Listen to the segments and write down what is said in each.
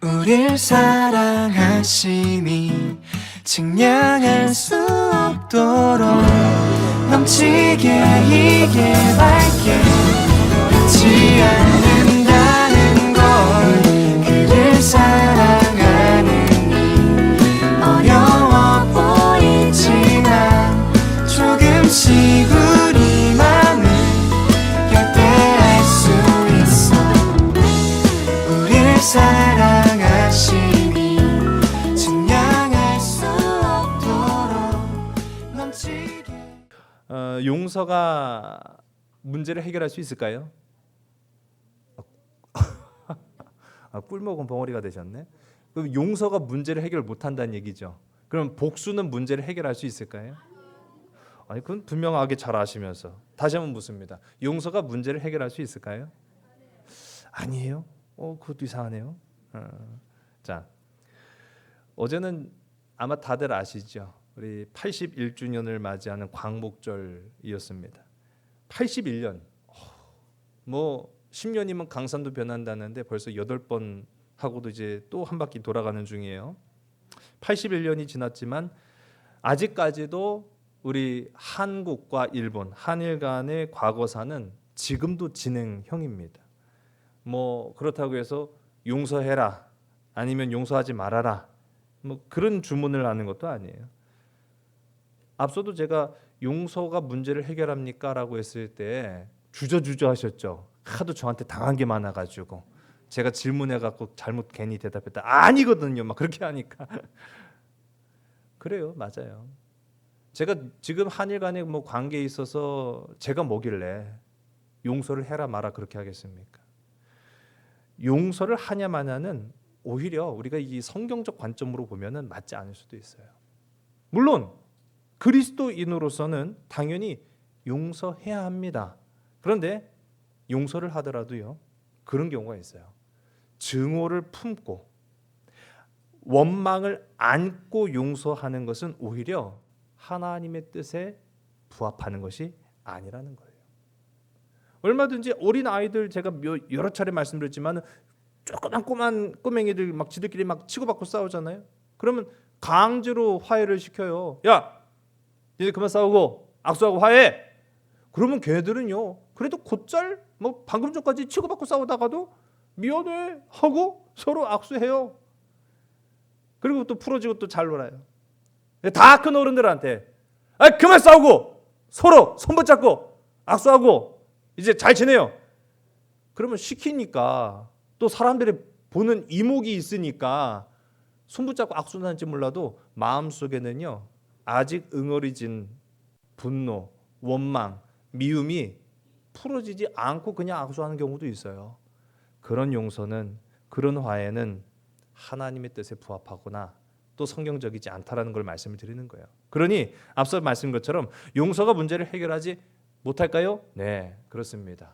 우릴 사랑하심이 측량할 수 없도록 넘치게 이게 밝게 변치 않는다는 걸 그를 사랑하는 어려워 보이지만 조금씩 우리 맘을 열대할 수 있어 우릴 사랑하시니 증량할 수 없도록 넘치게 용서가 문제를 해결할 수 있을까요? 꿀 먹은 벙어리가 되셨네. 그럼 용서가 문제를 해결 못한다는 얘기죠. 그럼 복수는 문제를 해결할 수 있을까요? 아니 그건 분명하게 잘 아시면서 다시 한번 묻습니다. 용서가 문제를 해결할 수 있을까요? 아니에요. 그것도 이상하네요. 자, 어제는 아마 다들 아시죠? 우리 81주년을 맞이하는 광복절이었습니다. 81년. 뭐 10년이면 강산도 변한다는데 벌써 8번 하고도 이제 또 한 바퀴 돌아가는 중이에요. 81년이 지났지만 아직까지도 우리 한국과 일본, 한일 간의 과거사는 지금도 진행형입니다. 뭐 그렇다고 해서 용서해라 아니면 용서하지 말아라 뭐 그런 주문을 하는 것도 아니에요. 앞서도 제가 용서가 문제를 해결합니까? 라고 했을 때 주저주저 하셨죠. 하도 저한테 당한 게 많아가지고 제가 질문해갖고 잘못 괜히 대답했다. 아니거든요. 막 그렇게 하니까 그래요. 맞아요. 제가 지금 한일 간의 뭐 관계에 있어서 제가 뭐길래 용서를 해라 마라 그렇게 하겠습니까? 용서를 하냐 마냐는 오히려 우리가 이 성경적 관점으로 보면은 맞지 않을 수도 있어요. 물론 그리스도인으로서는 당연히 용서해야 합니다. 그런데 용서를 하더라도요 그런 경우가 있어요. 증오를 품고 원망을 안고 용서하는 것은 오히려 하나님의 뜻에 부합하는 것이 아니라는 거예요. 얼마든지 어린 아이들 제가 여러 차례 말씀드렸지만 조그만 꼬맹이들 막 지들끼리 막 치고받고 싸우잖아요. 그러면 강제로 화해를 시켜요. 야, 니네 그만 싸우고 악수하고 화해. 그러면 걔들은요. 그래도 곧잘 뭐 방금 전까지 치고받고 싸우다가도 미안해 하고 서로 악수해요. 그리고 또 풀어지고 또 잘 놀아요. 다 큰 어른들한테 그만 싸우고 서로 손 붙잡고 악수하고 이제 잘 지내요. 그러면 시키니까 또 사람들이 보는 이목이 있으니까 손 붙잡고 악수는 하는지 몰라도 마음속에는요 아직 응어리진 분노, 원망, 미움이 풀어지지 않고 그냥 악수하는 경우도 있어요. 그런 용서는 그런 화해는 하나님의 뜻에 부합하거나 또 성경적이지 않다라는 걸 말씀을 드리는 거예요. 그러니 앞서 말씀드린 것처럼 용서가 문제를 해결하지 못할까요? 네, 그렇습니다.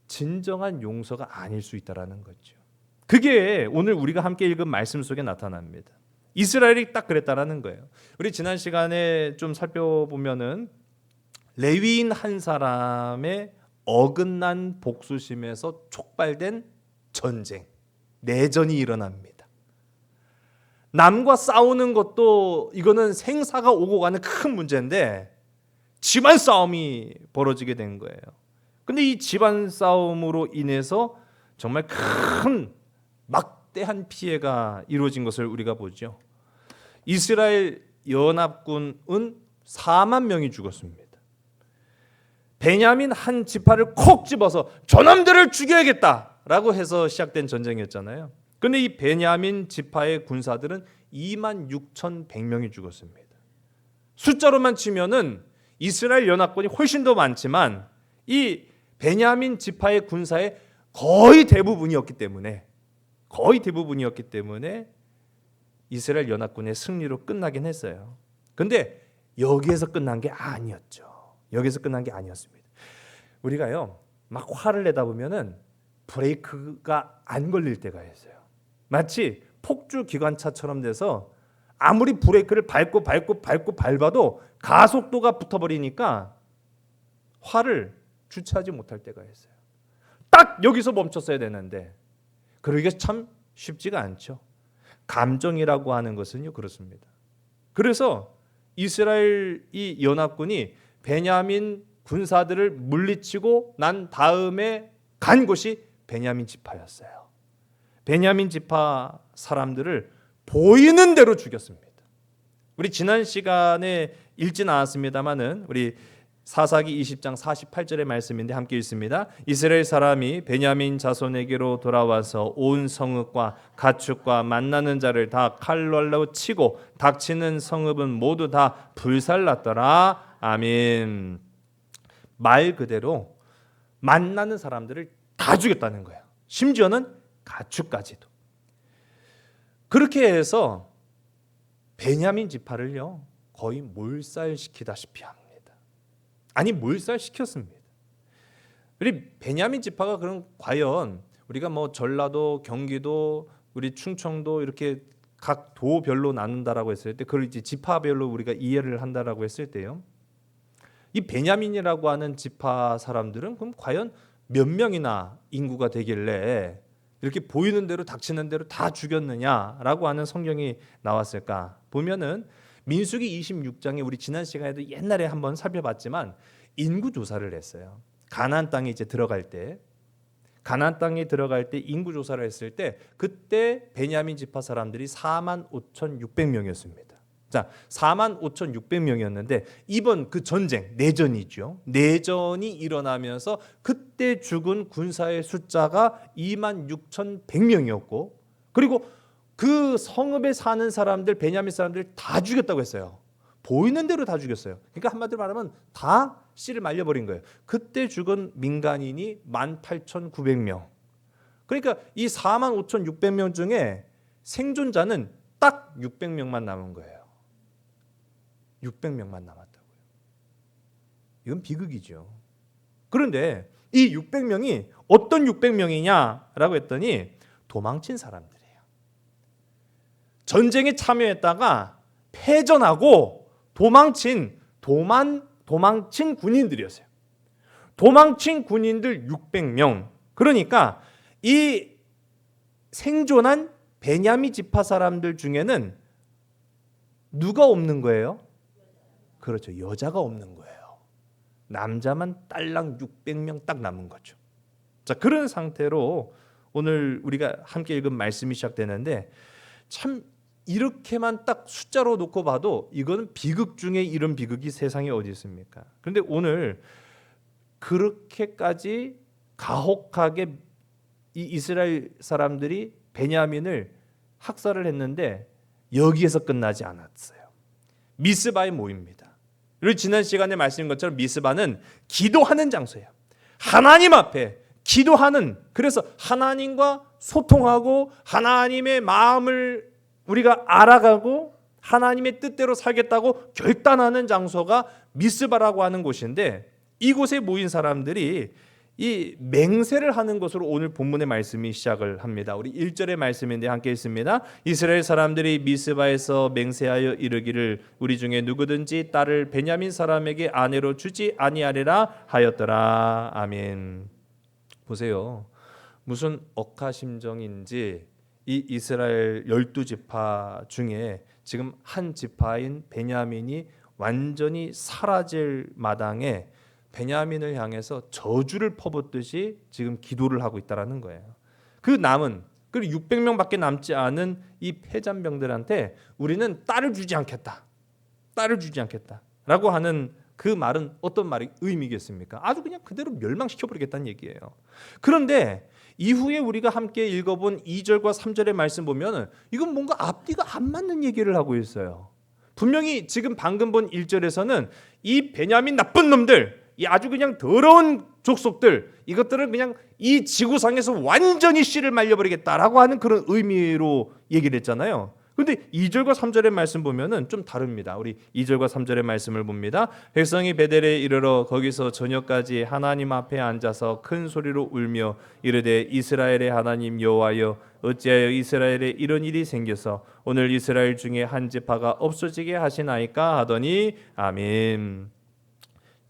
진정한 용서가 아닐 수 있다라는 거죠. 그게 오늘 우리가 함께 읽은 말씀 속에 나타납니다. 이스라엘이 딱 그랬다라는 거예요. 우리 지난 시간에 좀 살펴보면은 레위인 한 사람의 어긋난 복수심에서 촉발된 전쟁, 내전이 일어납니다. 남과 싸우는 것도 이거는 생사가 오고 가는 큰 문제인데 집안 싸움이 벌어지게 된 거예요. 근데 이 집안 싸움으로 인해서 정말 큰 막대한 피해가 이루어진 것을 우리가 보죠. 이스라엘 연합군은 4만 명이 죽었습니다. 베냐민 한 지파를 콕 집어서 저놈들을 죽여야겠다라고 해서 시작된 전쟁이었잖아요. 그런데 이 베냐민 지파의 군사들은 26,100명이 죽었습니다. 숫자로만 치면은 이스라엘 연합군이 훨씬 더 많지만 이 베냐민 지파의 군사의 거의 대부분이었기 때문에 이스라엘 연합군의 승리로 끝나긴 했어요. 근데 여기에서 끝난 게 아니었죠. 여기서 끝난 게 아니었습니다. 우리가요 막 화를 내다 보면은 브레이크가 안 걸릴 때가 있어요. 마치 폭주 기관차처럼 돼서 아무리 브레이크를 밟고 밟아도 가속도가 붙어버리니까 화를 주체하지 못할 때가 있어요. 딱 여기서 멈췄어야 되는데 그러기가 참 쉽지가 않죠. 감정이라고 하는 것은요 그렇습니다. 그래서 이스라엘 이 연합군이 베냐민 군사들을 물리치고 난 다음에 간 곳이 베냐민 지파였어요. 베냐민 지파 사람들을 보이는 대로 죽였습니다. 우리 지난 시간에 읽진 않았습니다마는 우리 사사기 20장 48절의 말씀인데 함께 읽습니다. 이스라엘 사람이 베냐민 자손에게로 돌아와서 온 성읍과 가축과 만나는 자를 다 칼날로 치고 닥치는 성읍은 모두 다 불살랐더라. 아멘. 말 그대로 만나는 사람들을 다 죽였다는 거예요. 심지어는 가축까지도. 그렇게 해서 베냐민 지파를요 거의 몰살시키다시피 합니다. 아니 몰살시켰습니다. 우리 베냐민 지파가 그럼 과연 우리가 뭐 전라도, 경기도, 우리 충청도 이렇게 각 도별로 나눈다라고 했을 때 그걸 이제 지파별로 우리가 이해를 한다라고 했을 때요. 이 베냐민이라고 하는 지파 사람들은 그럼 과연 몇 명이나 인구가 되길래 이렇게 보이는 대로 닥치는 대로 다 죽였느냐라고 하는 성경이 나왔을까? 보면은 민수기 26장에 우리 지난 시간에도 옛날에 한번 살펴봤지만 인구 조사를 했어요. 가나안 땅에 이제 들어갈 때 인구 조사를 했을 때 그때 베냐민 지파 사람들이 45,600명이었습니다. 자, 45,600명이었는데 이번 그 전쟁, 내전이죠. 내전이 일어나면서 그때 죽은 군사의 숫자가 26,100명이었고 그리고 그 성읍에 사는 사람들, 베냐민 사람들 다 죽였다고 했어요. 보이는 대로 다 죽였어요. 그러니까 한마디로 말하면 다 씨를 말려버린 거예요. 그때 죽은 민간인이 18,900명. 그러니까 이 45,600명 중에 생존자는 딱 600명만 남은 거예요. 600명만 남았다고요. 이건 비극이죠. 그런데 이 600명이 어떤 600명이냐라고 했더니 도망친 사람들이에요. 전쟁에 참여했다가 패전하고 도망친 군인들이었어요. 도망친 군인들 600명. 그러니까 이 생존한 베냐민 지파 사람들 중에는 누가 없는 거예요? 그렇죠. 여자가 없는 거예요. 남자만 딸랑 600명 딱 남은 거죠. 자, 그런 상태로 오늘 우리가 함께 읽은 말씀이 시작되는데 참 이렇게만 딱 숫자로 놓고 봐도 이거는 비극 중에 이런 비극이 세상에 어디 있습니까? 그런데 오늘 그렇게까지 가혹하게 이 이스라엘 사람들이 베냐민을 학살을 했는데 여기에서 끝나지 않았어요. 미스바에 모입니다. 그리고 지난 시간에 말씀드린 것처럼 미스바는 기도하는 장소예요. 하나님 앞에 기도하는, 그래서 하나님과 소통하고 하나님의 마음을 우리가 알아가고 하나님의 뜻대로 살겠다고 결단하는 장소가 미스바라고 하는 곳인데 이곳에 모인 사람들이 이 맹세를 하는 것으로 오늘 본문의 말씀이 시작을 합니다. 우리 1절의 말씀인데 함께 읽습니다. 이스라엘 사람들이 미스바에서 맹세하여 이르기를 우리 중에 누구든지 딸을 베냐민 사람에게 아내로 주지 아니하리라 하였더라. 아멘. 보세요. 무슨 억하심정인지 이 이스라엘 12지파 중에 지금 한 지파인 베냐민이 완전히 사라질 마당에 베냐민을 향해서 저주를 퍼붓듯이 지금 기도를 하고 있다라는 거예요. 그 남은 그리고 600명밖에 남지 않은 이 패잔병들한테 우리는 딸을 주지 않겠다. 딸을 주지 않겠다라고 하는 그 말은 어떤 말이 의미겠습니까? 아주 그냥 그대로 멸망시켜버리겠다는 얘기예요. 그런데 이후에 우리가 함께 읽어본 2절과 3절의 말씀 보면 이건 뭔가 앞뒤가 안 맞는 얘기를 하고 있어요. 분명히 지금 방금 본 1절에서는 이 베냐민 나쁜 놈들, 이 아주 그냥 더러운 족속들, 이것들은 그냥 이 지구상에서 완전히 씨를 말려버리겠다라고 하는 그런 의미로 얘기를 했잖아요. 그런데 2절과 3절의 말씀 보면은 좀 다릅니다. 우리 2절과 3절의 말씀을 봅니다. 백성이 베델에 이르러 거기서 저녁까지 하나님 앞에 앉아서 큰 소리로 울며 이르되 이스라엘의 하나님 여호와여 어찌하여 이스라엘에 이런 일이 생겨서 오늘 이스라엘 중에 한 지파가 없어지게 하시나이까 하더니 아멘.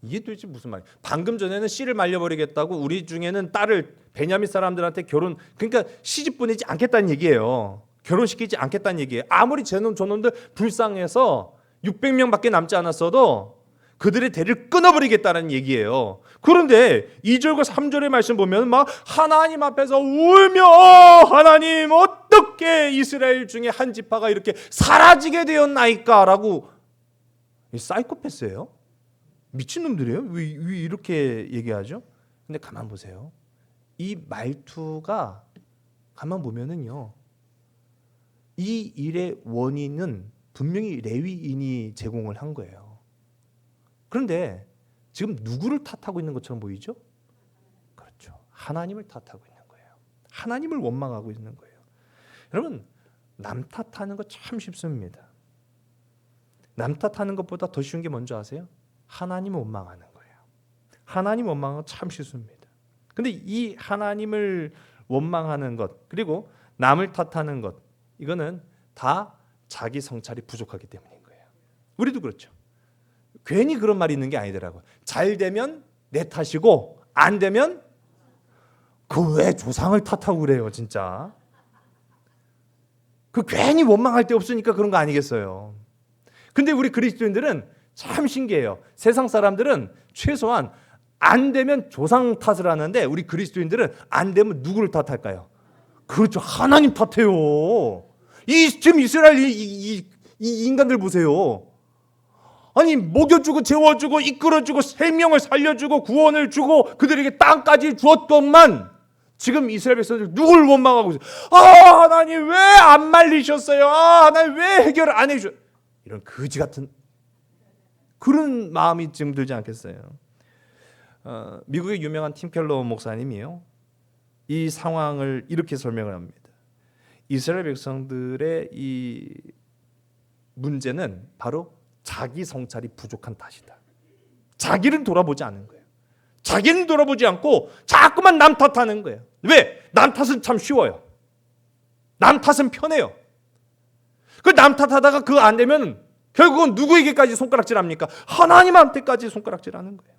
이게 도대체 무슨 말이야? 방금 전에는 씨를 말려버리겠다고 우리 중에는 딸을 베냐민 사람들한테 그러니까 시집 보내지 않겠다는 얘기예요. 결혼시키지 않겠다는 얘기예요. 아무리 저놈들 불쌍해서 600명밖에 남지 않았어도 그들의 대를 끊어버리겠다는 얘기예요. 그런데 2절과 3절의 말씀 보면 막 하나님 앞에서 울며 하나님 어떻게 이스라엘 중에 한 지파가 이렇게 사라지게 되었나이까라고. 사이코패스예요? 미친놈들이에요? 왜 이렇게 얘기하죠? 근데 가만 보세요. 이 말투가 가만 보면은요, 이 일의 원인은 분명히 레위인이 제공을 한 거예요. 그런데 지금 누구를 탓하고 있는 것처럼 보이죠? 그렇죠. 하나님을 탓하고 있는 거예요. 하나님을 원망하고 있는 거예요. 여러분, 남 탓하는 거 참 쉽습니다. 남 탓하는 것보다 더 쉬운 게 뭔지 아세요? 하나님을 원망하는 거예요. 하나님 원망은 참 쉽습니다. 근데 이 하나님을 원망하는 것, 그리고 남을 탓하는 것, 이거는 다 자기 성찰이 부족하기 때문인 거예요. 우리도 그렇죠. 괜히 그런 말이 있는 게 아니더라고요. 잘 되면 내 탓이고 안 되면 그 왜 조상을 탓하고 그래요, 진짜. 그 괜히 원망할 데 없으니까 그런 거 아니겠어요. 근데 우리 그리스도인들은 참 신기해요. 세상 사람들은 최소한 안 되면 조상 탓을 하는데 우리 그리스도인들은 안 되면 누구를 탓할까요? 그렇죠. 하나님 탓해요. 지금 이스라엘 이 인간들 보세요. 아니 먹여주고 재워주고 이끌어주고 생명을 살려주고 구원을 주고 그들에게 땅까지 주었건만 지금 이스라엘 백성들 누굴 원망하고 있어요? 아 하나님 왜 안 말리셨어요? 아 하나님 왜 해결을 안 해주셨어요? 이런 거지 같은 그런 마음이 지금 들지 않겠어요? 미국의 유명한 팀 켈러 목사님이요, 이 상황을 이렇게 설명을 합니다. 이스라엘 백성들의 이 문제는 바로 자기 성찰이 부족한 탓이다. 자기를 돌아보지 않은 거예요. 자기는 돌아보지 않고 자꾸만 남 탓하는 거예요. 왜? 남 탓은 참 쉬워요. 남 탓은 편해요. 그 남 탓하다가 그거 안 되면 결국은 누구에게까지 손가락질합니까? 하나님한테까지 손가락질하는 거예요.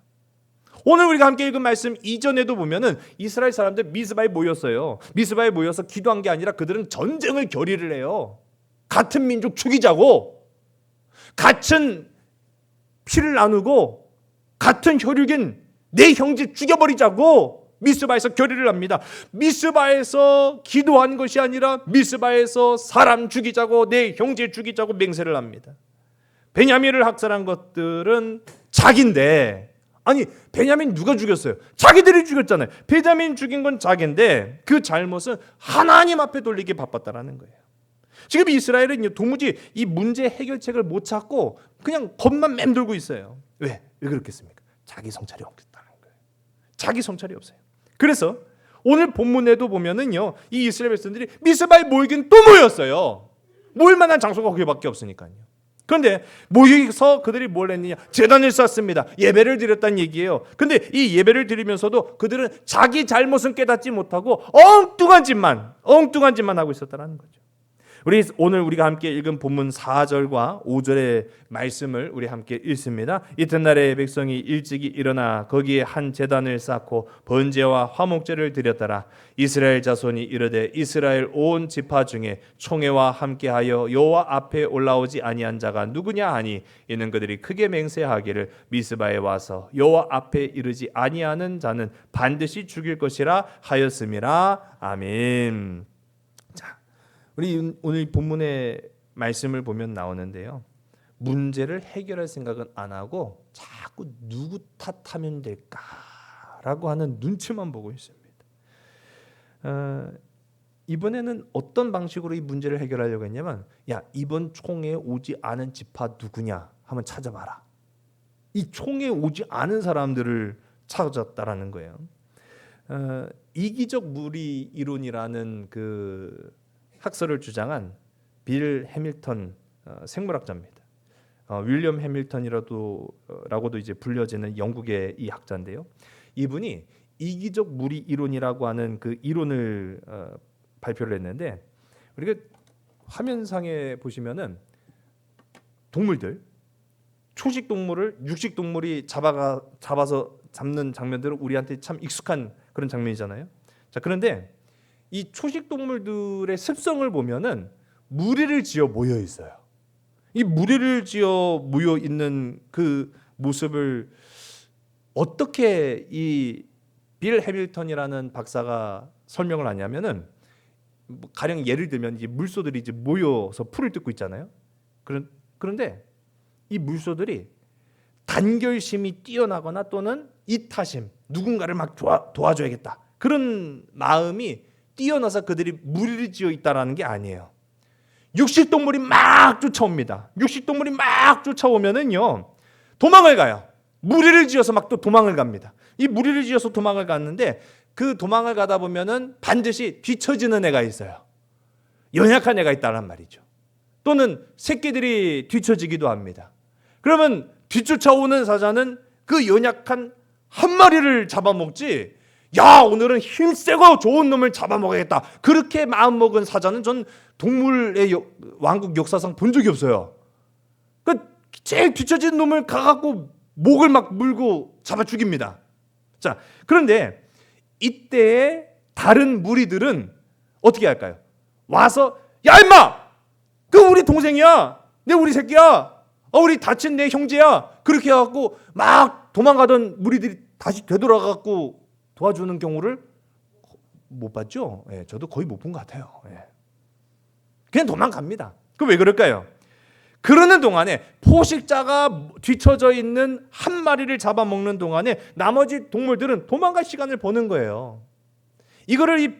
오늘 우리가 함께 읽은 말씀 이전에도 보면은 이스라엘 사람들 미스바에 모였어요. 미스바에 모여서 기도한 게 아니라 그들은 전쟁을 결의를 해요. 같은 민족 죽이자고, 같은 피를 나누고 같은 혈육인 내 형제 죽여버리자고 미스바에서 결의를 합니다. 미스바에서 기도한 것이 아니라 미스바에서 사람 죽이자고, 내 형제 죽이자고 맹세를 합니다. 베냐민을 학살한 것들은 자기인데, 아니 베냐민 누가 죽였어요? 자기들이 죽였잖아요. 베냐민 죽인 건 자기인데 그 잘못은 하나님 앞에 돌리기 바빴다라는 거예요. 지금 이스라엘은 도무지 이 문제 해결책을 못 찾고 그냥 겁만 맴돌고 있어요. 왜 그렇겠습니까? 자기 성찰이 없다는 거예요. 자기 성찰이 없어요. 그래서 오늘 본문에도 보면은요, 이 이스라엘 백성들이 미스바에 모이긴 또 모였어요. 모일 만한 장소가 거기밖에 없으니까요. 그런데 모여서 그들이 뭘 했느냐? 제단을 쌓습니다. 예배를 드렸다는 얘기예요. 근데 이 예배를 드리면서도 그들은 자기 잘못은 깨닫지 못하고 엉뚱한 짓만 하고 있었다는 거죠. 오늘 우리가 함께 읽은 본문 4절과 5절의 말씀을 우리 함께 읽습니다. 이튿날에 백성이 일찍이 일어나 거기에 한 제단을 쌓고 번제와 화목제를 드렸더라. 이스라엘 자손이 이르되 이스라엘 온 지파 중에 총회와 함께하여 여호와 앞에 올라오지 아니한 자가 누구냐 하니, 이는 그들이 크게 맹세하기를 미스바에 와서 여호와 앞에 이르지 아니하는 자는 반드시 죽일 것이라 하였음이라. 아멘. 우리 오늘 본문의 말씀을 보면 나오는데요, 문제를 해결할 생각은 안 하고 자꾸 누구 탓하면 될까라고 하는 눈치만 보고 있습니다. 이번에는 어떤 방식으로 이 문제를 해결하려고 했냐면, 야 이번 총회에 오지 않은 지파 누구냐 한번 찾아봐라. 이 총회에 오지 않은 사람들을 찾았다라는 거예요. 이기적 무리 이론이라는 그 학설을 주장한 빌 해밀턴 생물학자입니다. 윌리엄 해밀턴이라고도 이제 불려지는 영국의 이 학자인데요. 이분이 이기적 무리 이론이라고 하는 그 이론을 발표를 했는데, 우리가 화면상에 보시면은 동물들, 초식 동물을 육식 동물이 잡아서 잡는 장면들은 우리한테 참 익숙한 그런 장면이잖아요. 자, 그런데 이 초식 동물들의 습성을 보면은 무리를 지어 모여 있어요. 이 무리를 지어 모여 있는 그 모습을 어떻게 이 빌 해밀턴이라는 박사가 설명을 하냐면은 가령 예를 들면 이제 물소들이 이제 모여서 풀을 뜯고 있잖아요. 그런데 이 물소들이 단결심이 뛰어나거나 또는 이타심, 누군가를 막 도와줘야겠다, 그런 마음이 뛰어나서 그들이 무리를 지어 있다라는 게 아니에요. 육식동물이 막 쫓아옵니다. 육식동물이 막 쫓아오면은요, 도망을 가요. 무리를 지어서 막 또 도망을 갑니다. 이 무리를 지어서 도망을 갔는데 그 도망을 가다 보면은 반드시 뒤처지는 애가 있어요. 연약한 애가 있다란 말이죠. 또는 새끼들이 뒤처지기도 합니다. 그러면 뒤쫓아오는 사자는 그 연약한 한 마리를 잡아먹지, 야, 오늘은 힘세고 좋은 놈을 잡아먹어야겠다, 그렇게 마음먹은 사자는 전 동물의 왕국 역사상 본 적이 없어요. 그 제일 뒤처진 놈을 가갖고 목을 막 물고 잡아 죽입니다. 자, 그런데 이때에 다른 무리들은 어떻게 할까요? 와서, 야 임마, 그 우리 동생이야, 내 우리 새끼야, 우리 다친 내 형제야, 그렇게 해갖고 막 도망가던 무리들이 다시 되돌아가갖고 도와주는 경우를 못 봤죠? 예, 저도 거의 못 본 것 같아요. 예. 그냥 도망갑니다. 그 왜 그럴까요? 그러는 동안에 포식자가 뒤처져 있는 한 마리를 잡아먹는 동안에 나머지 동물들은 도망갈 시간을 버는 거예요. 이거를 이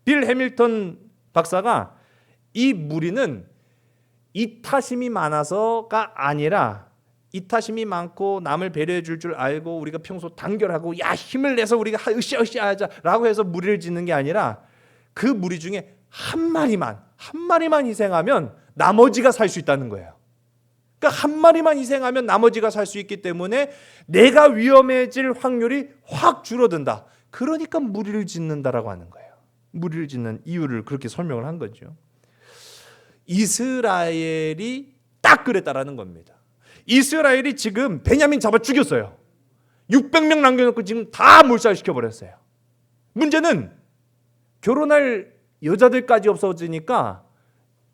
빌 해밀턴 박사가, 이 무리는 이타심이 많아서가 아니라, 이타심이 많고 남을 배려해 줄 알고 우리가 평소 단결하고 야 힘을 내서 우리가 으쌰으쌰 하자라고 해서 무리를 짓는 게 아니라, 그 무리 중에 한 마리만 희생하면 나머지가 살 수 있다는 거예요. 그러니까 한 마리만 희생하면 나머지가 살 수 있기 때문에 내가 위험해질 확률이 확 줄어든다. 그러니까 무리를 짓는다라고 하는 거예요. 무리를 짓는 이유를 그렇게 설명을 한 거죠. 이스라엘이 딱 그랬다라는 겁니다. 이스라엘이 지금 베냐민 잡아 죽였어요. 600명 남겨놓고 지금 다 몰살시켜 버렸어요. 문제는 결혼할 여자들까지 없어지니까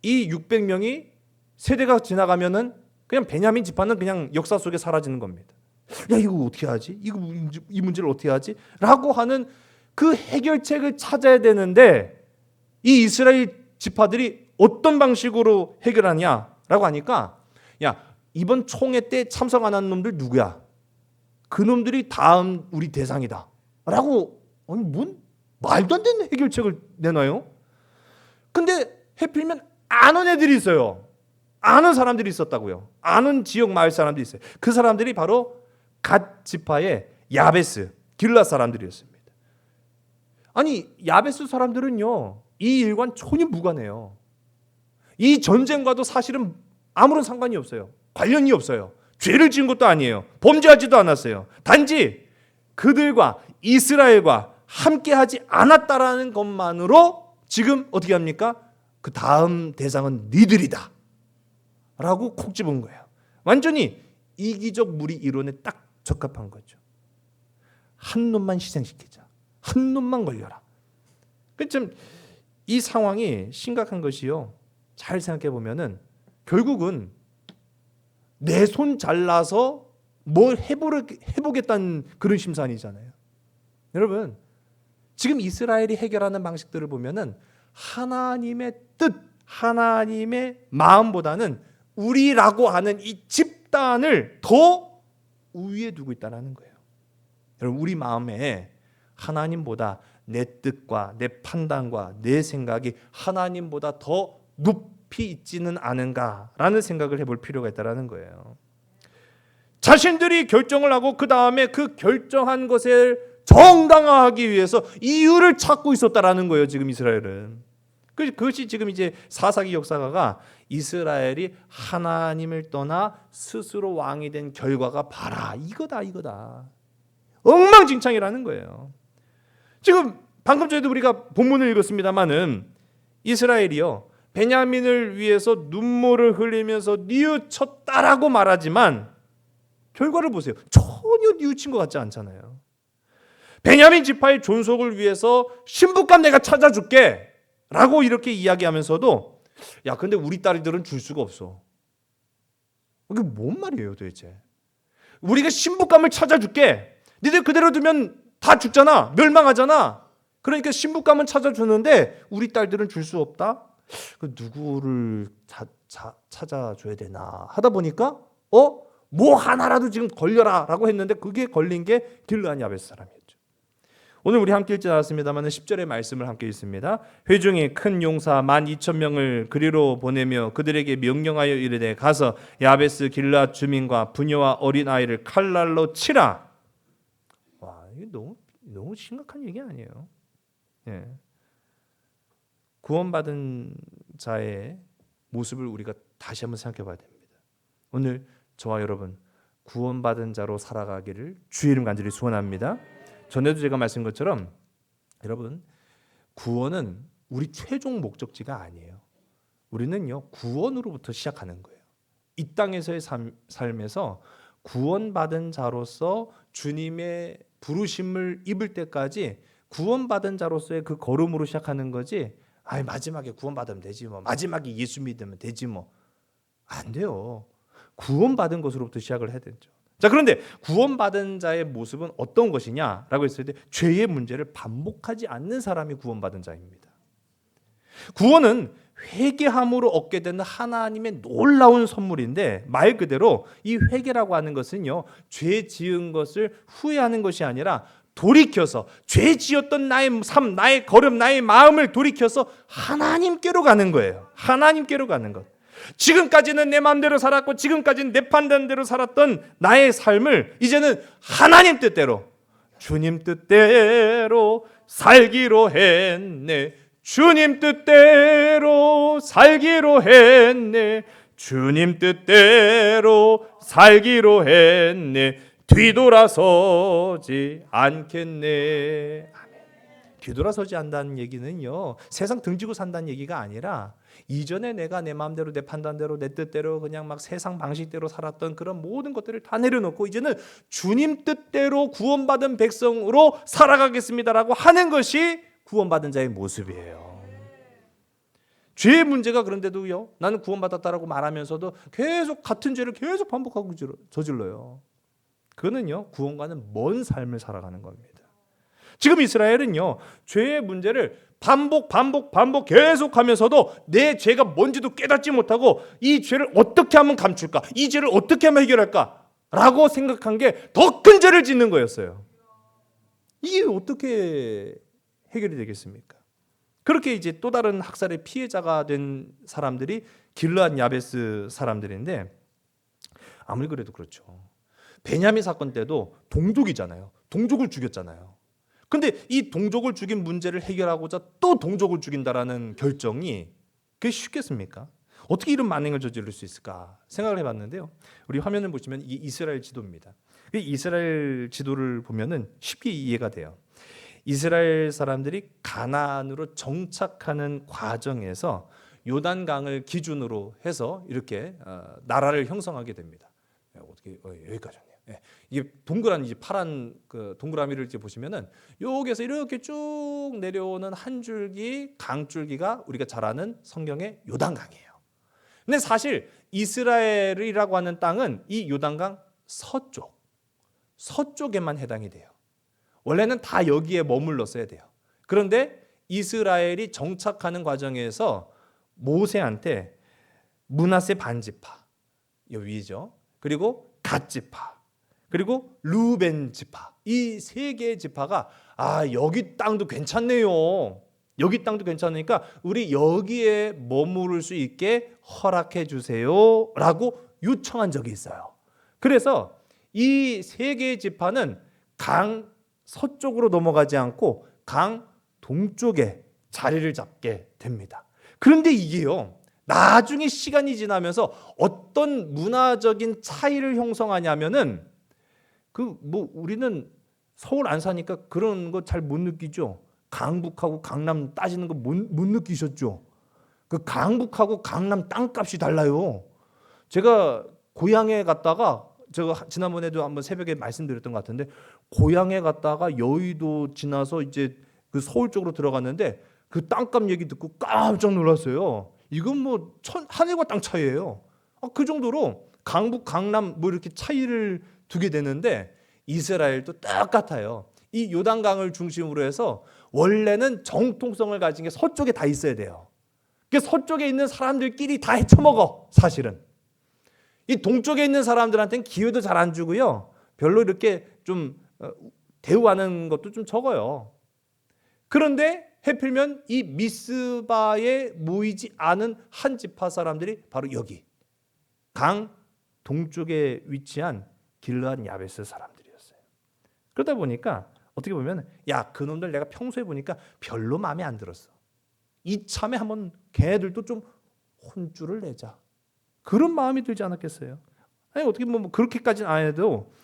이 600명이 세대가 지나가면은 그냥 베냐민 지파는 그냥 역사 속에 사라지는 겁니다. 야, 이거 어떻게 하지? 이 문제를 어떻게 하지? 라고 하는 그 해결책을 찾아야 되는데, 이 이스라엘 지파들이 어떤 방식으로 해결하냐라고 하니까, 야, 이번 총회 때 참석 안 한 놈들 누구야? 그 놈들이 다음 우리 대상이다 라고, 아니 뭔 말도 안 되는 해결책을 내놔요. 근데 해필이면 아는 애들이 있어요. 아는 사람들이 있었다고요. 아는 지역 마을 사람들이 있어요. 그 사람들이 바로 갓 지파의 야베스, 길라 사람들이었습니다. 아니, 야베스 사람들은요, 이 일과는 전혀 무관해요. 이 전쟁과도 사실은 아무런 상관이 없어요. 관련이 없어요. 죄를 지은 것도 아니에요. 범죄하지도 않았어요. 단지 그들과 이스라엘과 함께하지 않았다라는 것만으로 지금 어떻게 합니까? 그 다음 대상은 니들이다 라고 콕 집은 거예요. 완전히 이기적 무리 이론에 딱 적합한 거죠. 한 놈만 희생시키자, 한 놈만 걸려라. 좀 이 상황이 심각한 것이요, 잘 생각해 보면은 결국은 내 손 잘라서 뭘 해보겠다는 그런 심산이잖아요. 여러분, 지금 이스라엘이 해결하는 방식들을 보면은 하나님의 뜻, 하나님의 마음보다는 우리라고 하는 이 집단을 더 우위에 두고 있다는 거예요. 여러분, 우리 마음에 하나님보다 내 뜻과 내 판단과 내 생각이 하나님보다 더 높이 있지는 않은가라는 생각을 해볼 필요가 있다는 거예요. 자신들이 결정을 하고 그 다음에 그 결정한 것을 정당화하기 위해서 이유를 찾고 있었다라는 거예요. 지금 이스라엘은. 그것이 지금 이제 사사기 역사가가 이스라엘이 하나님을 떠나 스스로 왕이 된 결과가 봐라, 이거다. 엉망진창이라는 거예요. 지금 방금 전에도 우리가 본문을 읽었습니다마는 이스라엘이요, 베냐민을 위해서 눈물을 흘리면서 뉘우쳤다라고 말하지만 결과를 보세요. 전혀 뉘우친 것 같지 않잖아요. 베냐민 지파의 존속을 위해서 신부감 내가 찾아줄게 라고 이렇게 이야기하면서도 야 근데 우리 딸들은 줄 수가 없어. 이게 뭔 말이에요 도대체. 우리가 신부감을 찾아줄게. 니들 그대로 두면 다 죽잖아. 멸망하잖아. 그러니까 신부감은 찾아주는데 우리 딸들은 줄 수 없다. 누구를 찾아줘야 되나 하다 보니까 뭐 하나라도 지금 걸려라 라고 했는데 그게 걸린 게 길르앗 야베스 사람이었죠. 오늘 우리 함께 읽지 않았습니다만 10절의 말씀을 함께 읽습니다. 회중이 큰 용사 12,000명을 그리로 보내며 그들에게 명령하여 이르되 가서 야베스 길르앗 주민과 부녀와 어린아이를 칼날로 치라. 와, 이게 너무 심각한 얘기 아니에요. 예. 구원받은 자의 모습을 우리가 다시 한번 생각해 봐야 됩니다. 오늘 저와 여러분 구원받은 자로 살아가기를 주의 이름 간절히 소원합니다. 전에도 제가 말씀한 것처럼 여러분 구원은 우리 최종 목적지가 아니에요. 우리는요 구원으로부터 시작하는 거예요. 이 땅에서의 삶에서 구원받은 자로서 주님의 부르심을 입을 때까지 구원받은 자로서의 그 걸음으로 시작하는 거지. 마지막에 구원받으면 되지 뭐. 마지막에 예수 믿으면 되지 뭐. 안 돼요. 구원받은 것으로부터 시작을 해야 되죠. 자, 그런데 구원받은 자의 모습은 어떤 것이냐라고 했을 때 죄의 문제를 반복하지 않는 사람이 구원받은 자입니다. 구원은 회개함으로 얻게 되는 하나님의 놀라운 선물인데 말 그대로 이 회개라고 하는 것은요 죄 지은 것을 후회하는 것이 아니라 돌이켜서 죄 지었던 나의 삶, 나의 걸음, 나의 마음을 돌이켜서 하나님께로 가는 거예요. 하나님께로 가는 것. 지금까지는 내 마음대로 살았고 지금까지는 내 판단대로 살았던 나의 삶을 이제는 하나님 뜻대로 주님 뜻대로 살기로 했네. 주님 뜻대로 살기로 했네. 주님 뜻대로 살기로 했네. 뒤돌아서지 않겠네. 뒤돌아서지 않는다는 얘기는요 세상 등지고 산다는 얘기가 아니라 이전에 내가 내 마음대로 내 판단대로 내 뜻대로 그냥 막 세상 방식대로 살았던 그런 모든 것들을 다 내려놓고 이제는 주님 뜻대로 구원받은 백성으로 살아가겠습니다라고 하는 것이 구원받은 자의 모습이에요. 죄의 문제가 그런데도요 나는 구원받았다라고 말하면서도 계속 같은 죄를 계속 반복하고 저질러요. 그거는요 구원과는 먼 삶을 살아가는 겁니다. 지금 이스라엘은요 죄의 문제를 반복 계속하면서도 내 죄가 뭔지도 깨닫지 못하고 이 죄를 어떻게 하면 감출까, 이 죄를 어떻게 하면 해결할까라고 생각한 게 더 큰 죄를 짓는 거였어요. 이게 어떻게 해결이 되겠습니까? 그렇게 이제 또 다른 학살의 피해자가 된 사람들이 길르앗 야베스 사람들인데 아무리 그래도 그렇죠. 베냐민 사건 때도 동족이잖아요. 동족을 죽였잖아요. 근데 이 동족을 죽인 문제를 해결하고자 또 동족을 죽인다라는 결정이 그게 쉽겠습니까? 어떻게 이런 만행을 저지를 수 있을까 생각을 해봤는데요. 우리 화면을 보시면 이게 이스라엘 지도입니다. 이스라엘 지도를 보면은 쉽게 이해가 돼요. 이스라엘 사람들이 가나안으로 정착하는 과정에서 요단강을 기준으로 해서 이렇게 나라를 형성하게 됩니다. 어떻게 여기까지네요. 네. 이게 동그란 이제 파란 그 동그라미를 이렇게 보시면은 여기에서 이렇게 쭉 내려오는 한 줄기 강줄기가 우리가 잘 아는 성경의 요단강이에요. 근데 사실 이스라엘이라고 하는 땅은 이 요단강 서쪽에만 해당이 돼요. 원래는 다 여기에 머물렀어야 돼요. 그런데 이스라엘이 정착하는 과정에서 모세한테 므낫세 반지파 여기 위죠. 그리고 갓 지파 그리고 르벤 지파 이 세 개의 지파가 여기 땅도 괜찮네요. 여기 땅도 괜찮으니까 우리 여기에 머무를 수 있게 허락해 주세요라고 요청한 적이 있어요. 그래서 이 세 개의 지파는 강 서쪽으로 넘어가지 않고 강 동쪽에 자리를 잡게 됩니다. 그런데 이게요. 나중에 시간이 지나면서 어떤 문화적인 차이를 형성하냐면은 우리는 서울 안 사니까 그런 거 잘 못 느끼죠. 강북하고 강남 따지는 거 못 느끼셨죠? 그 강북하고 강남 땅값이 달라요. 제가 고향에 갔다가 제가 지난번에도 한번 새벽에 말씀드렸던 것 같은데 고향에 갔다가 여의도 지나서 이제 그 서울 쪽으로 들어갔는데 그 땅값 얘기 듣고 깜짝 놀랐어요. 이건 뭐 하늘과 땅 차이예요. 그 정도로 강북, 강남 뭐 이렇게 차이를 두게 되는데 이스라엘도 똑같아요. 이 요단강을 중심으로 해서 원래는 정통성을 가진 게 서쪽에 다 있어야 돼요. 그 서쪽에 있는 사람들끼리 다 헤쳐먹어. 사실은 이 동쪽에 있는 사람들한테는 기회도 잘 안 주고요. 별로 이렇게 좀 대우하는 것도 좀 적어요. 그런데 해필면 이 미스바에 모이지 않은 한 지파 사람들이 바로 여기 강 동쪽에 위치한 길르앗 야베스 사람들이었어요. 그러다 보니까 어떻게 보면 야, 그놈들 내가 평소에 보니까 별로 마음에 안 들었어. 이참에 한번 걔네들도 좀 혼쭐을 내자. 그런 마음이 들지 않았겠어요? 아니 어떻게 뭐 그렇게까지는 안 해도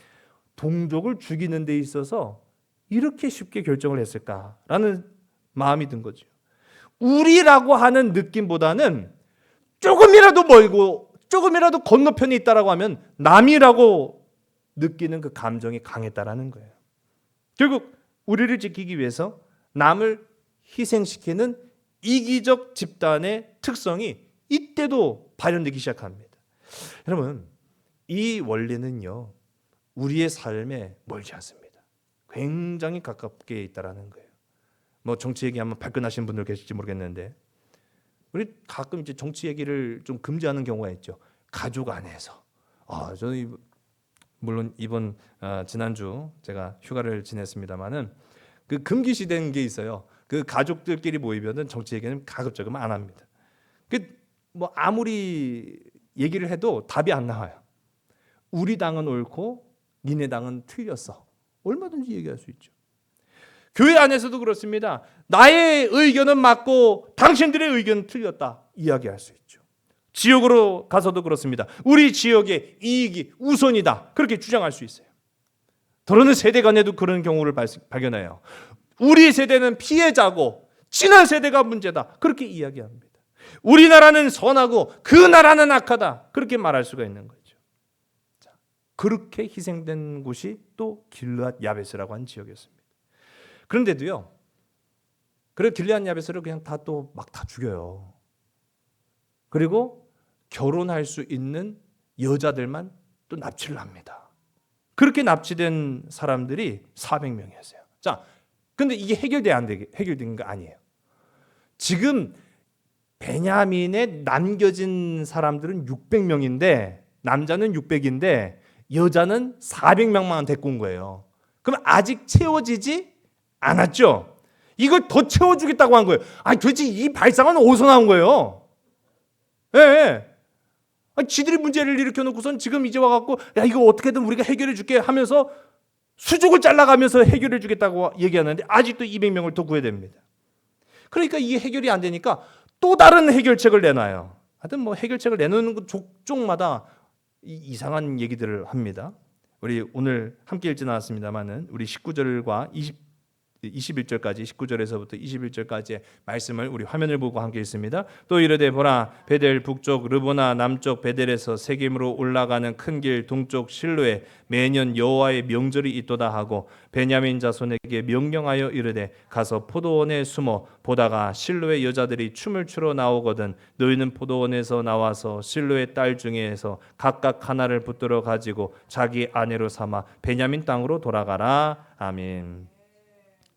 동족을 죽이는 데 있어서 이렇게 쉽게 결정을 했을까라는 마음이 든 거죠. 우리라고 하는 느낌보다는 조금이라도 멀고 조금이라도 건너편에 있다라고 하면 남이라고 느끼는 그 감정이 강했다라는 거예요. 결국 우리를 지키기 위해서 남을 희생시키는 이기적 집단의 특성이 이때도 발현되기 시작합니다. 여러분, 이 원리는요, 우리의 삶에 멀지 않습니다. 굉장히 가깝게 있다라는 거예요. 뭐 정치 얘기하면 발끈하시는 분들 계실지 모르겠는데, 우리 가끔 이제 정치 얘기를 좀 금지하는 경우가 있죠. 가족 안에서. 저는 물론 이번 지난주 제가 휴가를 지냈습니다만은 그 금기시된 게 있어요. 그 가족들끼리 모이면은 정치 얘기는 가급적이면 안 합니다. 뭐 아무리 얘기를 해도 답이 안 나와요. 우리 당은 옳고 니네 당은 틀렸어. 얼마든지 얘기할 수 있죠. 교회 안에서도 그렇습니다. 나의 의견은 맞고 당신들의 의견은 틀렸다. 이야기할 수 있죠. 지역으로 가서도 그렇습니다. 우리 지역의 이익이 우선이다. 그렇게 주장할 수 있어요. 더러는 세대 간에도 그런 경우를 발견해요. 우리 세대는 피해자고 지난 세대가 문제다. 그렇게 이야기합니다. 우리나라는 선하고 그 나라는 악하다. 그렇게 말할 수가 있는 거죠. 자, 그렇게 희생된 곳이 또 길르앗 야베스라고 하는 지역이었습니다. 그런데도요, 그래 길르앗 야베스를 그냥 다 죽여요. 그리고 결혼할 수 있는 여자들만 또 납치를 합니다. 그렇게 납치된 사람들이 400명이었어요. 자, 근데 이게 해결된 거 아니에요. 지금 베냐민에 남겨진 사람들은 600명인데 남자는 600인데 여자는 400명만 데리고 온 거예요. 그럼 아직 채워지지 않았죠? 이걸 더 채워주겠다고 한 거예요. 아니 도대체 이 발상은 어디서 나온 거예요? 예. 지들이 문제를 일으켜놓고선 지금 이제 와갖고 야 이거 어떻게든 우리가 해결해줄게 하면서 수족을 잘라가면서 해결해주겠다고 얘기하는데 아직도 200명을 더 구해야 됩니다. 그러니까 이게 해결이 안 되니까 또 다른 해결책을 내놔요. 하여튼 뭐 해결책을 내놓는 족족마다 이상한 얘기들을 합니다. 우리 오늘 함께 읽지 않았습니다만은 우리 19절과 21절까지 19절에서부터 21절까지의 말씀을 우리 화면을 보고 함께 읽습니다. 또 이르되 보라 베델 북쪽 르보나 남쪽 베델에서 세겜으로 올라가는 큰 길 동쪽 실로에 매년 여호와의 명절이 있도다 하고 베냐민 자손에게 명령하여 이르되 가서 포도원에 숨어 보다가 실로의 여자들이 춤을 추러 나오거든 너희는 포도원에서 나와서 실로의 딸 중에서 각각 하나를 붙들어 가지고 자기 아내로 삼아 베냐민 땅으로 돌아가라. 아멘.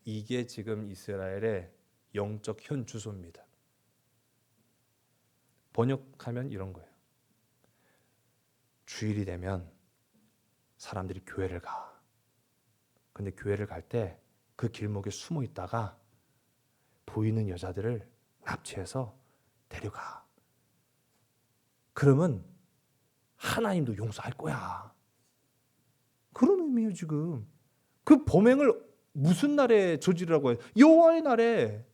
이게 지금 이스라엘의 영적 현 주소입니다. 번역하면 이런 거예요. 주일이 되면 사람들이 교회를 가. 근데 교회를 갈 때 그 길목에 숨어 있다가 보이는 여자들을 납치해서 데려가. 그러면 하나님도 용서할 거야. 그런 의미예요 지금. 그 범행을 무슨 날에 저지르라고 해요? 여호와의 날에,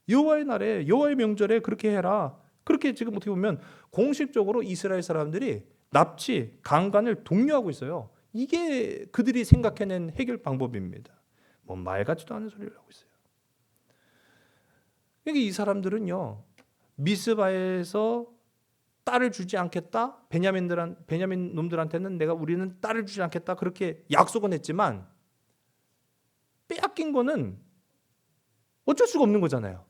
여호와의 명절에 그렇게 해라. 그렇게 지금 어떻게 보면 공식적으로 이스라엘 사람들이 납치, 강간을 독려하고 있어요. 이게 그들이 생각해낸 해결 방법입니다. 뭐 말 같지도 않은 소리를 하고 있어요. 그러니까 이 사람들은요, 미스바에서 딸을 주지 않겠다. 베냐민 놈들한테는 우리는 딸을 주지 않겠다. 그렇게 약속은 했지만 빼앗긴 거는 어쩔 수가 없는 거잖아요.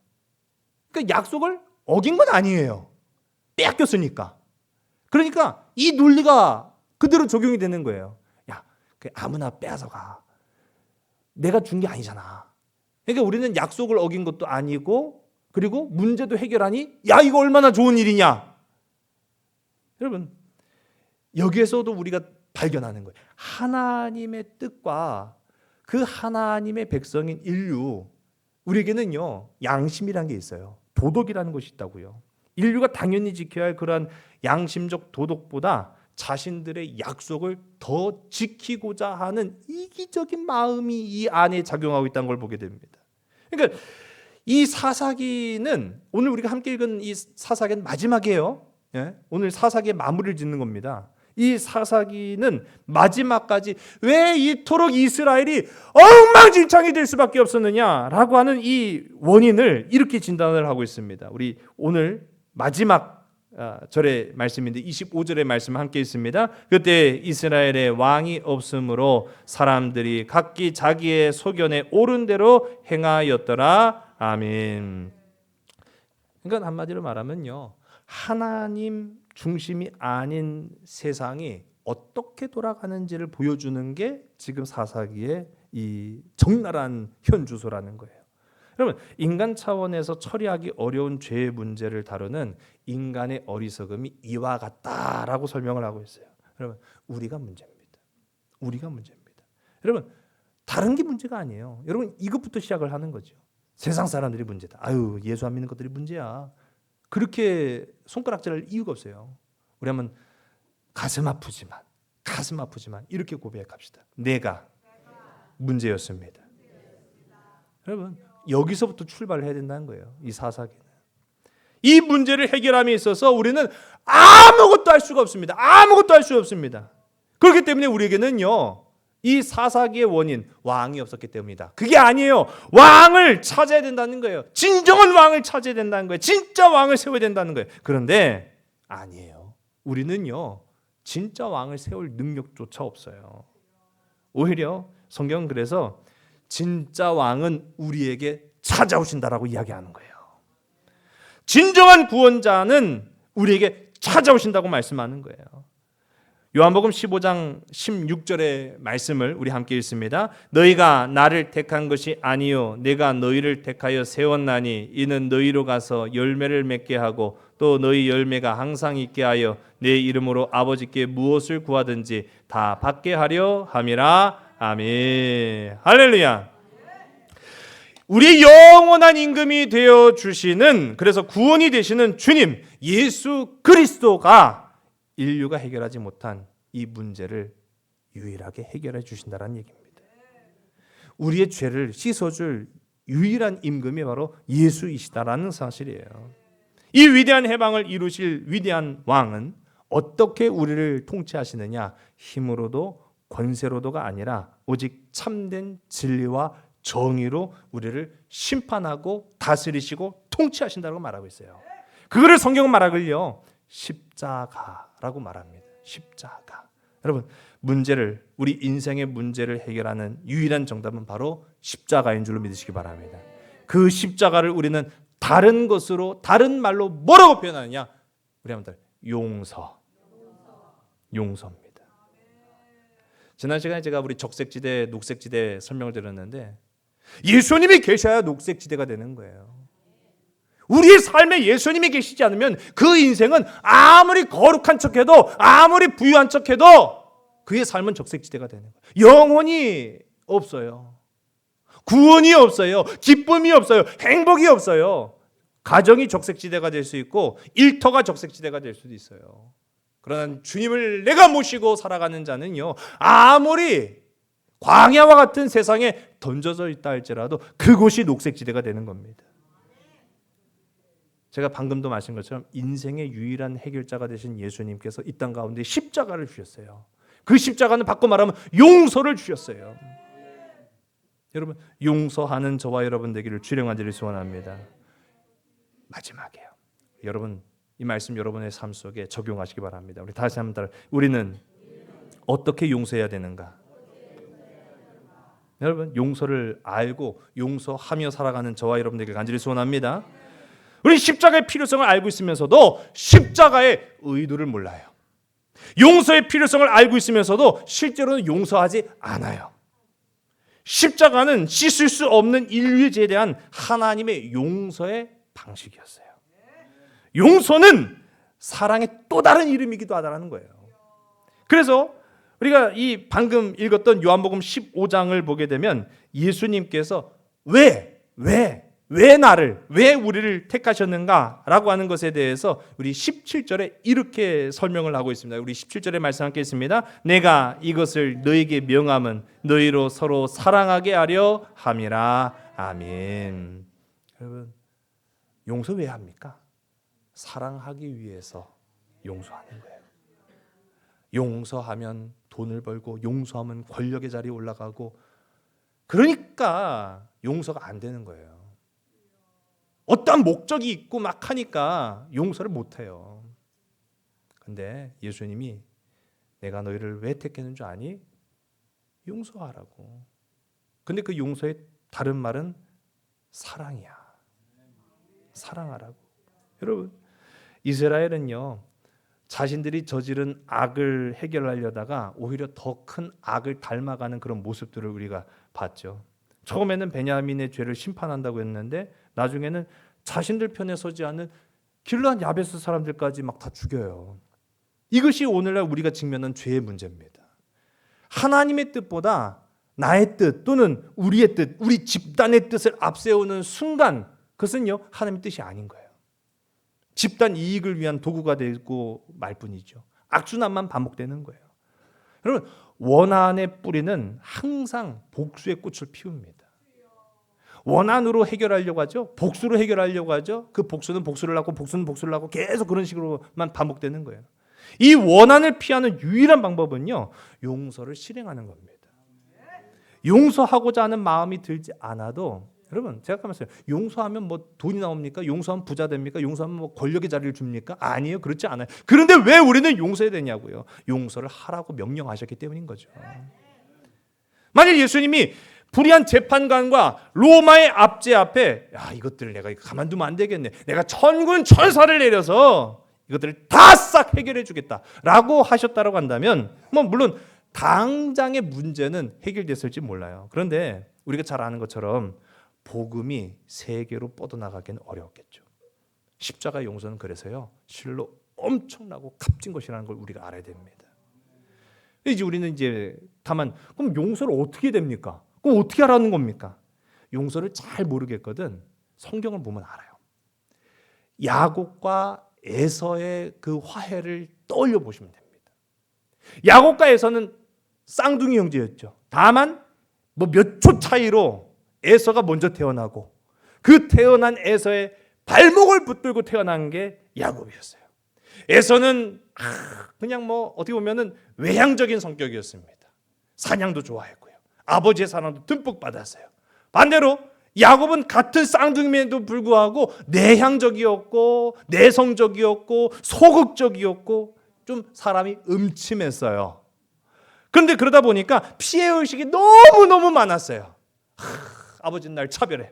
그러니까 약속을 어긴 건 아니에요. 빼앗겼으니까. 그러니까 이 논리가 그대로 적용이 되는 거예요. 야, 아무나 빼앗아 가. 내가 준 게 아니잖아. 그러니까 우리는 약속을 어긴 것도 아니고 그리고 문제도 해결하니 야, 이거 얼마나 좋은 일이냐. 여러분, 여기에서도 우리가 발견하는 거예요. 하나님의 뜻과 그 하나님의 백성인 인류, 우리에게는요 양심이라는 게 있어요. 도덕이라는 것이 있다고요. 인류가 당연히 지켜야 할 그러한 양심적 도덕보다 자신들의 약속을 더 지키고자 하는 이기적인 마음이 이 안에 작용하고 있다는 걸 보게 됩니다. 그러니까 이 사사기는, 오늘 우리가 함께 읽은 이 사사기는 마지막이에요. 예? 오늘 사사기의 마무리를 짓는 겁니다. 이 사사기는 마지막까지 왜 이토록 이스라엘이 엉망진창이 될 수밖에 없었느냐라고 하는 이 원인을 이렇게 진단을 하고 있습니다. 우리 오늘 마지막 절의 말씀인데 25절의 말씀 함께 있습니다. 그때 이스라엘의 왕이 없으므로 사람들이 각기 자기의 소견에 옳은 대로 행하였더라. 아멘. 그러니까 한마디로 말하면요, 하나님 중심이 아닌 세상이 어떻게 돌아가는지를 보여주는 게 지금 사사기의 이 적나라한 현주소라는 거예요. 여러분, 인간 차원에서 처리하기 어려운 죄의 문제를 다루는 인간의 어리석음이 이와 같다라고 설명을 하고 있어요. 여러분, 우리가 문제입니다. 우리가 문제입니다. 여러분, 다른 게 문제가 아니에요. 여러분, 이것부터 시작을 하는 거죠. 세상 사람들이 문제다. 아유, 예수 안 믿는 것들이 문제야. 그렇게 손가락질할 이유가 없어요. 우리 한번 가슴 아프지만 이렇게 고백합시다. 내가 문제였습니다. 여러분, 여기서부터 출발을 해야 된다는 거예요. 이 사사기는. 이 문제를 해결함에 있어서 우리는 아무것도 할 수가 없습니다. 아무것도 할 수 없습니다. 그렇기 때문에 우리에게는요, 이 사사기의 원인, 왕이 없었기 때문이다. 그게 아니에요. 왕을 찾아야 된다는 거예요. 진정한 왕을 찾아야 된다는 거예요. 진짜 왕을 세워야 된다는 거예요. 그런데 아니에요. 우리는요, 진짜 왕을 세울 능력조차 없어요. 오히려 성경은 그래서 진짜 왕은 우리에게 찾아오신다라고 이야기하는 거예요. 진정한 구원자는 우리에게 찾아오신다고 말씀하는 거예요. 요한복음 15장 16절의 말씀을 우리 함께 읽습니다. 너희가 나를 택한 것이 아니요 내가 너희를 택하여 세웠나니 이는 너희로 가서 열매를 맺게 하고 또 너희 열매가 항상 있게 하여 내 이름으로 아버지께 무엇을 구하든지 다 받게 하려 함이라. 아멘. 할렐루야. 우리 영원한 임금이 되어 주시는, 그래서 구원이 되시는 주님 예수 그리스도가 인류가 해결하지 못한 이 문제를 유일하게 해결해 주신다는 얘기입니다. 우리의 죄를 씻어줄 유일한 임금이 바로 예수이시다라는 사실이에요. 이 위대한 해방을 이루실 위대한 왕은 어떻게 우리를 통치하시느냐? 힘으로도 권세로도가 아니라 오직 참된 진리와 정의로 우리를 심판하고 다스리시고 통치하신다고 말하고 있어요. 그거를 성경은 말하길요, 십자가라고 말합니다. 십자가. 여러분, 문제를, 우리 인생의 문제를 해결하는 유일한 정답은 바로 십자가인 줄로 믿으시기 바랍니다. 그 십자가를 우리는 다른 것으로, 다른 말로 뭐라고 표현하느냐? 우리 한번 용서입니다. 지난 시간에 제가 우리 적색지대, 녹색지대 설명을 드렸는데 예수님이 계셔야 녹색지대가 되는 거예요. 우리의 삶에 예수님이 계시지 않으면 그 인생은 아무리 거룩한 척해도, 아무리 부유한 척해도 그의 삶은 적색지대가 되는 거예요. 영혼이 없어요. 구원이 없어요. 기쁨이 없어요. 행복이 없어요. 가정이 적색지대가 될 수 있고 일터가 적색지대가 될 수도 있어요. 그러나 주님을 내가 모시고 살아가는 자는요, 아무리 광야와 같은 세상에 던져져 있다 할지라도 그곳이 녹색지대가 되는 겁니다. 제가 방금도 말씀한 것처럼 인생의 유일한 해결자가 되신 예수님께서 이 땅 가운데 십자가를 주셨어요. 그 십자가는 바꿔 말하면 용서를 주셨어요. 여러분, 용서하는 저와 여러분 되기를 주령하기를 소원합니다. 마지막이에요. 여러분, 이 말씀 여러분의 삶 속에 적용하시기 바랍니다. 우리 다시 한번 우리는 어떻게 용서해야 되는가? 여러분, 용서를 알고 용서하며 살아가는 저와 여러분들에게 간절히 소원합니다. 우리 십자가의 필요성을 알고 있으면서도 십자가의 의도를 몰라요. 용서의 필요성을 알고 있으면서도 실제로는 용서하지 않아요. 십자가는 씻을 수 없는 인류에 대한 하나님의 용서의 방식이었어요. 용서는 사랑의 또 다른 이름이기도 하다는 거예요. 그래서 우리가 이 방금 읽었던 요한복음 15장을 보게 되면 예수님께서 왜 우리를 택하셨는가라고 하는 것에 대해서 우리 17절에 이렇게 설명을 하고 있습니다. 우리 17절의 말씀 함께 있습니다. 내가 이것을 너에게 명함은 너희로 서로 사랑하게 하려 함이라. 아멘. 여러분, 용서 왜 합니까? 사랑하기 위해서 용서하는 거예요. 용서하면 돈을 벌고 용서하면 권력의 자리에 올라가고, 그러니까 용서가 안 되는 거예요. 어떤 목적이 있고 막 하니까 용서를 못 해요. 근데 예수님이 내가 너희를 왜 택했는 줄 아니? 용서하라고. 근데 그 용서의 다른 말은 사랑이야. 사랑하라고. 여러분, 이스라엘은요, 자신들이 저지른 악을 해결하려다가 오히려 더 큰 악을 닮아가는 그런 모습들을 우리가 봤죠. 처음에는 베냐민의 죄를 심판한다고 했는데 나중에는 자신들 편에 서지 않는 길르앗 야베스 사람들까지 막 다 죽여요. 이것이 오늘날 우리가 직면한 죄의 문제입니다. 하나님의 뜻보다 나의 뜻 또는 우리의 뜻, 우리 집단의 뜻을 앞세우는 순간, 그것은요, 하나님의 뜻이 아닌 거예요. 집단 이익을 위한 도구가 되고 말 뿐이죠. 악순환만 반복되는 거예요. 여러분, 원한의 뿌리는 항상 복수의 꽃을 피웁니다. 원한으로 해결하려고 하죠. 복수로 해결하려고 하죠. 그 복수는 복수를 하고 복수는 복수를 하고 계속 그런 식으로만 반복되는 거예요. 이 원한을 피하는 유일한 방법은요, 용서를 실행하는 겁니다. 용서하고자 하는 마음이 들지 않아도, 여러분, 제가 가면서 용서하면 뭐 돈이 나옵니까? 용서하면 부자 됩니까? 용서하면 뭐 권력의 자리를 줍니까? 아니에요. 그렇지 않아요. 그런데 왜 우리는 용서해야 되냐고요? 용서를 하라고 명령하셨기 때문인 거죠. 만일 예수님이 불의한 재판관과 로마의 압제 앞에, 야, 이것들을 내가 가만두면 안 되겠네, 내가 천군 천사를 내려서 이것들을 다 싹 해결해 주겠다라고 하셨다라고 한다면, 뭐 물론 당장의 문제는 해결됐을지 몰라요. 그런데 우리가 잘 아는 것처럼 복음이 세계로 뻗어나가기는 어려웠겠죠. 십자가 용서는 그래서요, 실로 엄청나고 값진 것이라는 걸 우리가 알아야 됩니다. 이제 우리는 이제 다만, 그럼 용서를 어떻게 됩니까? 그럼 어떻게 하라는 겁니까? 용서를 잘 모르겠거든 성경을 보면 알아요. 야곱과 에서의 그 화해를 떠올려 보시면 됩니다. 야곱과 에서는 쌍둥이 형제였죠. 다만 뭐 몇 초 차이로 에서가 먼저 태어나고 그 태어난 에서의 발목을 붙들고 태어난 게 야곱이었어요. 에서는 그냥 뭐 어떻게 보면은 외향적인 성격이었습니다. 사냥도 좋아했고요. 아버지의 사랑도 듬뿍 받았어요. 반대로 야곱은 같은 쌍둥이임에도 불구하고 내향적이었고 내성적이었고 소극적이었고 좀 사람이 음침했어요. 그런데 그러다 보니까 피해의식이 너무너무 많았어요. 아버지는 날 차별해.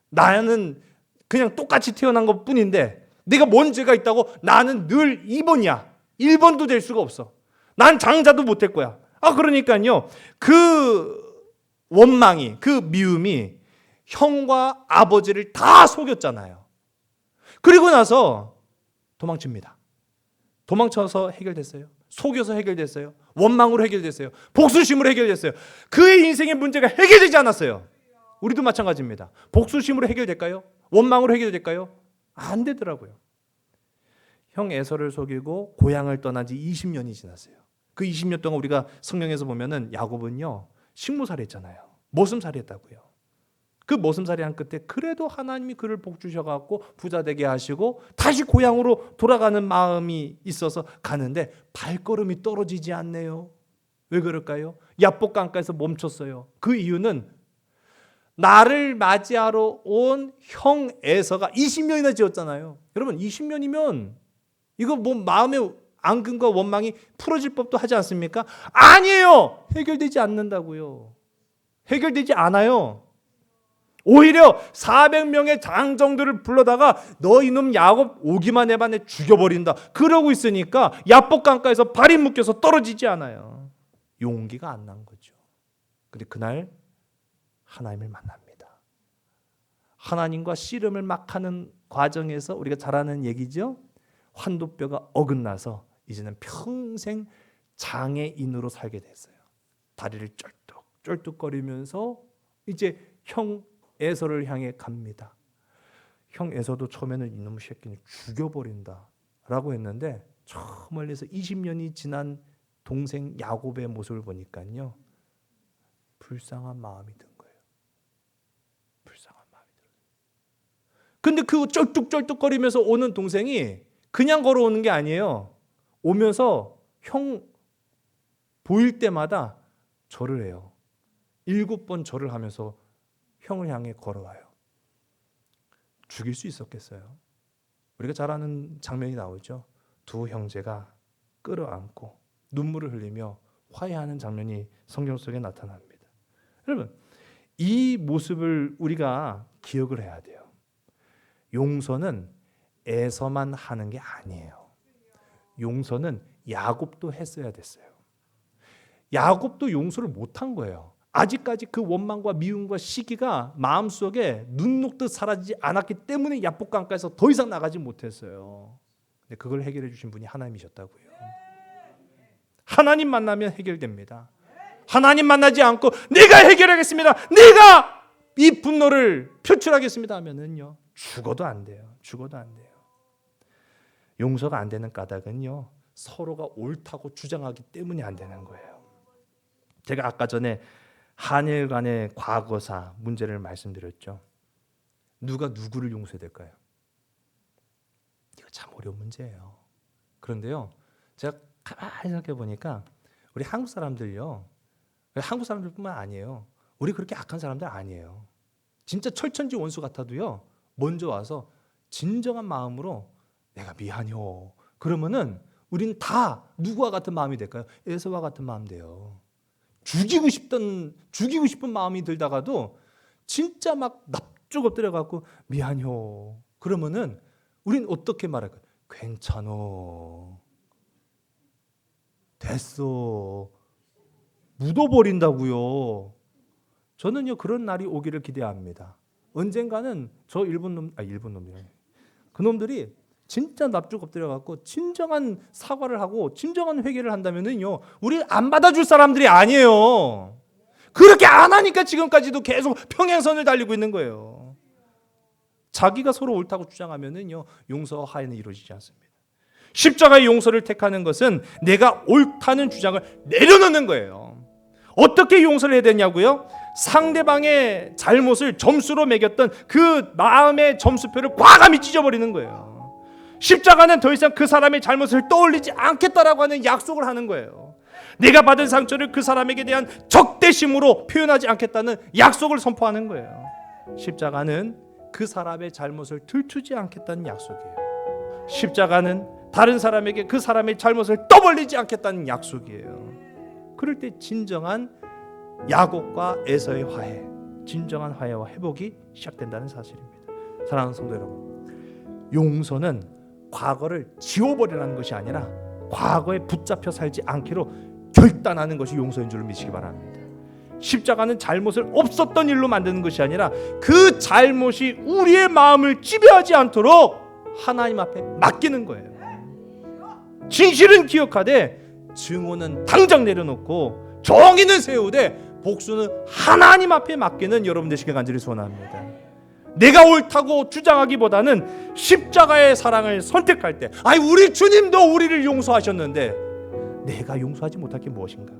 나는 그냥 똑같이 태어난 것 뿐인데 내가 뭔 죄가 있다고 나는 늘 2번이야. 1번도 될 수가 없어. 난 장자도 못할 거야. 그러니까요, 그 원망이, 그 미움이 형과 아버지를 다 속였잖아요. 그리고 나서 도망칩니다. 도망쳐서 해결됐어요. 속여서 해결됐어요. 원망으로 해결됐어요. 복수심으로 해결됐어요. 그의 인생의 문제가 해결되지 않았어요. 우리도 마찬가지입니다. 복수심으로 해결될까요? 원망으로 해결될까요? 안 되더라고요. 형 에서를 속이고 고향을 떠난 지 20년이 지났어요. 그 20년 동안 우리가 성경에서 보면은 야곱은요, 식모살이 했잖아요. 모슴살이 했다고요. 그 모슴살이 한 끝에 그래도 하나님이 그를 복 주셔갖고 부자 되게 하시고 다시 고향으로 돌아가는 마음이 있어서 가는데 발걸음이 떨어지지 않네요. 왜 그럴까요? 야복 강가에서 멈췄어요. 그 이유는 나를 맞이하러 온 형 에서가 20년이나 지었잖아요. 여러분 20년이면 이거 뭐 마음의 앙금과 원망이 풀어질 법도 하지 않습니까? 아니에요. 해결되지 않는다고요. 해결되지 않아요. 오히려 400명의 장정들을 불러다가 너 이놈 야곱 오기만 해봐 내 죽여버린다. 그러고 있으니까 야복강가에서 발이 묶여서 떨어지지 않아요. 용기가 안 난 거죠. 근데 그날 하나님을 만납니다. 하나님과 씨름을 막 하는 과정에서 우리가 잘 아는 얘기죠. 환도뼈가 어긋나서 이제는 평생 장애인으로 살게 됐어요. 다리를 쩔뚝쩔뚝거리면서 이제 형 에서를 향해 갑니다. 형 에서도 처음에는 이놈의 새끼는 죽여버린다 라고 했는데 저 멀리서 20년이 지난 동생 야곱의 모습을 보니까요 불쌍한 마음이 든 거예요. 불쌍한 마음이 들어요. 근데 그 쩔뚝쩔뚝거리면서 오는 동생이 그냥 걸어오는 게 아니에요. 오면서 형 보일 때마다 절을 해요. 7번 절을 하면서 형을 향해 걸어와요. 죽일 수 있었겠어요? 우리가 잘 아는 장면이 나오죠. 두 형제가 끌어안고 눈물을 흘리며 화해하는 장면이 성경 속에 나타납니다. 여러분, 이 모습을 우리가 기억을 해야 돼요. 용서는 에서만 하는 게 아니에요. 용서는 야곱도 했어야 됐어요. 야곱도 용서를 못한 거예요. 아직까지 그 원망과 미움과 시기가 마음속에 눈 녹듯 사라지지 않았기 때문에 야복강가에서 더 이상 나가지 못했어요. 근데 그걸 해결해 주신 분이 하나님이셨다고요. 하나님 만나면 해결됩니다. 하나님 만나지 않고 내가 해결하겠습니다, 내가 이 분노를 표출하겠습니다 하면은요 죽어도 안 돼요. 죽어도 안 돼요. 용서가 안 되는 까닭은요 서로가 옳다고 주장하기 때문에 안 되는 거예요. 제가 아까 전에 한일 간의 과거사 문제를 말씀드렸죠. 누가 누구를 용서해야 될까요? 이거 참 어려운 문제예요. 그런데요, 제가 가만히 생각해 보니까 우리 한국 사람들요, 한국 사람들뿐만 아니에요. 우리 그렇게 악한 사람들 아니에요. 진짜 철천지 원수 같아도요, 먼저 와서 진정한 마음으로 내가 미안해요. 그러면은 우리는 다 누구와 같은 마음이 될까요? 에서와 같은 마음 돼요. 죽이고 싶은 마음이 들다가도 진짜 막 납죽 엎드려 갖고 미안해요. 그러면은 우린 어떻게 말할까요? 괜찮어. 됐어. 묻어버린다고요. 저는요 그런 날이 오기를 기대합니다. 언젠가는 저 일본 놈들 그 놈들이 진짜 납죽 엎드려 갖고 진정한 사과를 하고 진정한 회개를 한다면은요 우리 안 받아줄 사람들이 아니에요. 그렇게 안 하니까 지금까지도 계속 평행선을 달리고 있는 거예요. 자기가 서로 옳다고 주장하면은요 용서와 화해는 이루어지지 않습니다. 십자가의 용서를 택하는 것은 내가 옳다는 주장을 내려놓는 거예요. 어떻게 용서를 해야 되냐고요? 상대방의 잘못을 점수로 매겼던 그 마음의 점수표를 과감히 찢어버리는 거예요. 십자가는 더 이상 그 사람의 잘못을 떠올리지 않겠다라고 하는 약속을 하는 거예요. 내가 받은 상처를 그 사람에게 대한 적대심으로 표현하지 않겠다는 약속을 선포하는 거예요. 십자가는 그 사람의 잘못을 들추지 않겠다는 약속이에요. 십자가는 다른 사람에게 그 사람의 잘못을 떠벌리지 않겠다는 약속이에요. 그럴 때 진정한 야곱과 에서의 화해, 진정한 화해와 회복이 시작된다는 사실입니다. 사랑하는 성도 여러분, 용서는 과거를 지워버리라는 것이 아니라 과거에 붙잡혀 살지 않기로 결단하는 것이 용서인 줄 믿으시기 바랍니다. 십자가는 잘못을 없었던 일로 만드는 것이 아니라 그 잘못이 우리의 마음을 지배하지 않도록 하나님 앞에 맡기는 거예요. 진실은 기억하되 증오는 당장 내려놓고 정의는 세우되 복수는 하나님 앞에 맡기는 여러분 되시길 간절히 소원합니다. 내가 옳다고 주장하기보다는 십자가의 사랑을 선택할 때, 우리 주님도 우리를 용서하셨는데 내가 용서하지 못할 게 무엇인가?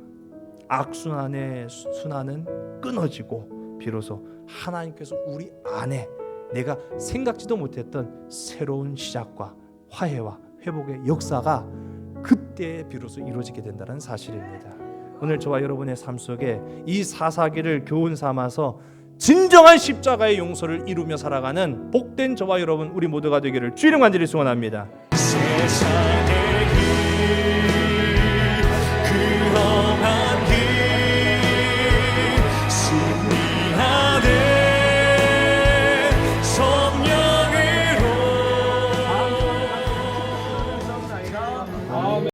악순환의 순환은 끊어지고 비로소 하나님께서 우리 안에 내가 생각지도 못했던 새로운 시작과 화해와 회복의 역사가 그때 비로소 이루어지게 된다는 사실입니다. 오늘 저와 여러분의 삶 속에 이 사사기를 교훈 삼아서 진정한 십자가의 용서를 이루며 살아가는 복된 저와 여러분 우리 모두가 되기를 주의 이름 간절히 소원합니다. 세상에